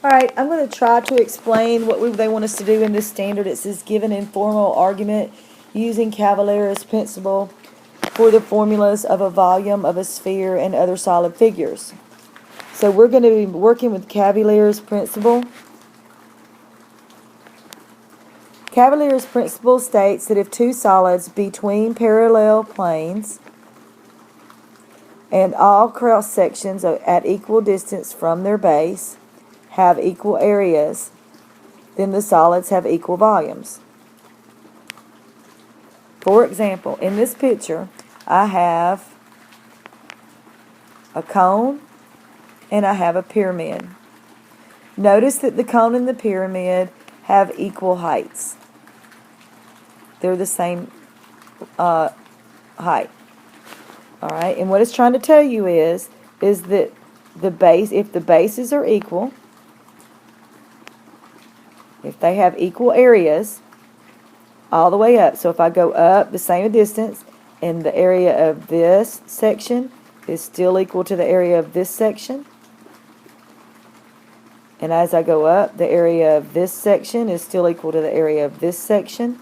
Alright, I'm going to try to explain what they want us to do in this standard. It says give an informal argument using Cavalier's principle for the formulas of a volume of a sphere and other solid figures. So we're going to be working with Cavalier's principle. Cavalier's principle states that if two solids between parallel planes and all cross sections at equal distance from their base have equal areas, then the solids have equal volumes. For example, in this picture, I have a cone and I have a pyramid. Notice that the cone and the pyramid have equal heights. They're the same height. Alright, and what it's trying to tell you is that if the bases are equal, if they have equal areas all the way up, so if I go up the same distance and the area of this section is still equal to the area of this section, and as I go up, the area of this section is still equal to the area of this section,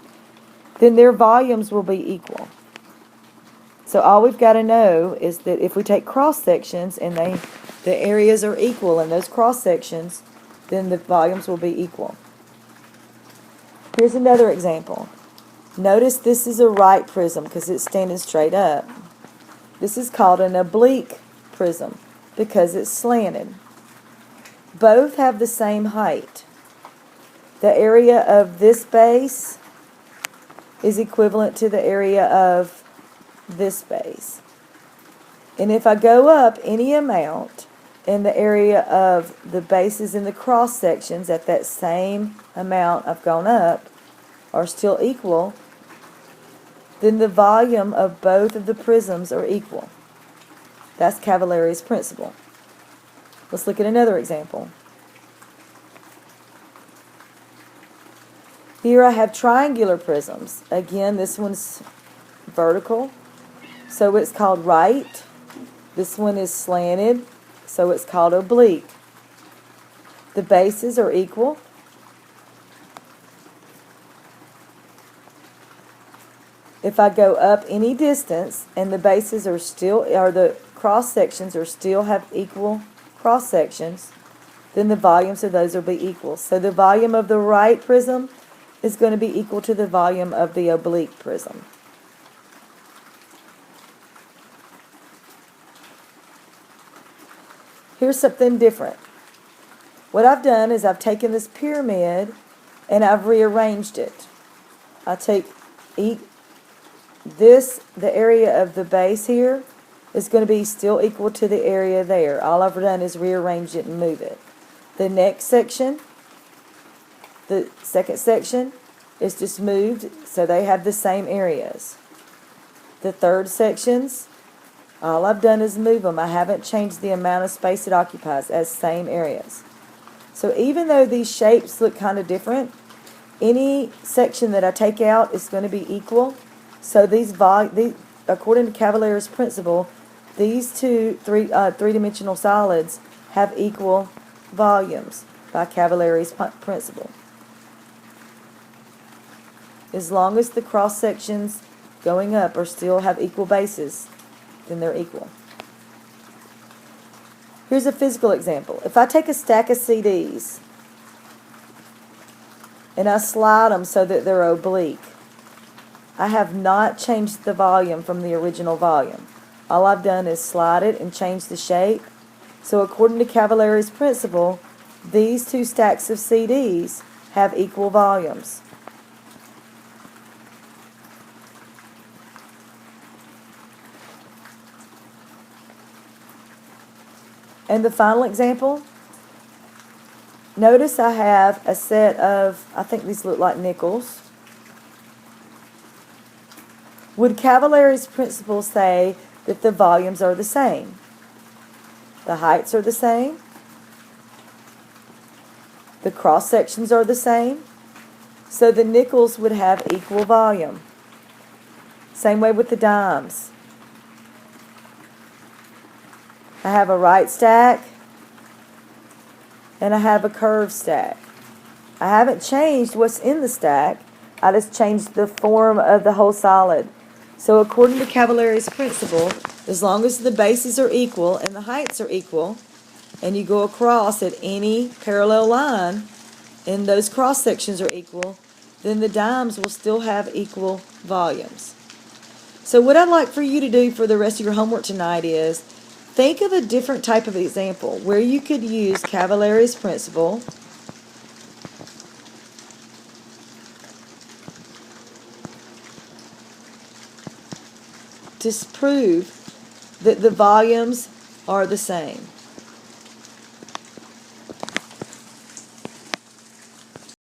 then their volumes will be equal. So all we've got to know is that if we take cross sections and the areas are equal in those cross sections, then the volumes will be equal. Here's another example. Notice this is a right prism because it's standing straight up. This is called an oblique prism because it's slanted. Both have the same height. The area of this base is equivalent to the area of this base. And if I go up any amount in the area of the bases in the cross sections at that same amount I've gone up are still equal, then the volume of both of the prisms are equal. That's Cavalier's principle. Let's look at another example. Here I have triangular prisms. Again, this one's vertical, so it's called right. This one is slanted, so it's called oblique. The bases are equal. If I go up any distance and the bases are still, or the cross sections are still have equal cross sections, then the volumes of those will be equal. So the volume of the right prism is going to be equal to the volume of the oblique prism. Here's something different. What I've done is I've taken this pyramid and I've rearranged it. I take the area of the base here is going to be still equal to the area there. All I've done is rearrange it and move it. The next section, the second section, is just moved so they have the same areas. The third sections, all I've done is move them. I haven't changed the amount of space it occupies as same areas. So even though these shapes look kind of different, any section that I take out is going to be equal. So according to Cavalier's principle, these three-dimensional solids have equal volumes by Cavalier's principle. As long as the cross sections going up still have equal bases, then they're equal. Here's a physical example. If I take a stack of CDs and I slide them so that they're oblique, I have not changed the volume from the original volume. All I've done is slide it and change the shape. So according to Cavalier's principle, these two stacks of CDs have equal volumes. And the final example, notice I have a set of, I think these look like nickels. Would Cavalier's principle say that the volumes are the same? The heights are the same. The cross sections are the same. So the nickels would have equal volume. Same way with the dimes. I have a right stack and I have a curved stack. I haven't changed what's in the stack. I just changed the form of the whole solid. So according to Cavalier's principle, as long as the bases are equal and the heights are equal, and you go across at any parallel line, and those cross sections are equal, then the dimes will still have equal volumes. So what I'd like for you to do for the rest of your homework tonight is think of a different type of example where you could use Cavalier's principle to prove that the volumes are the same.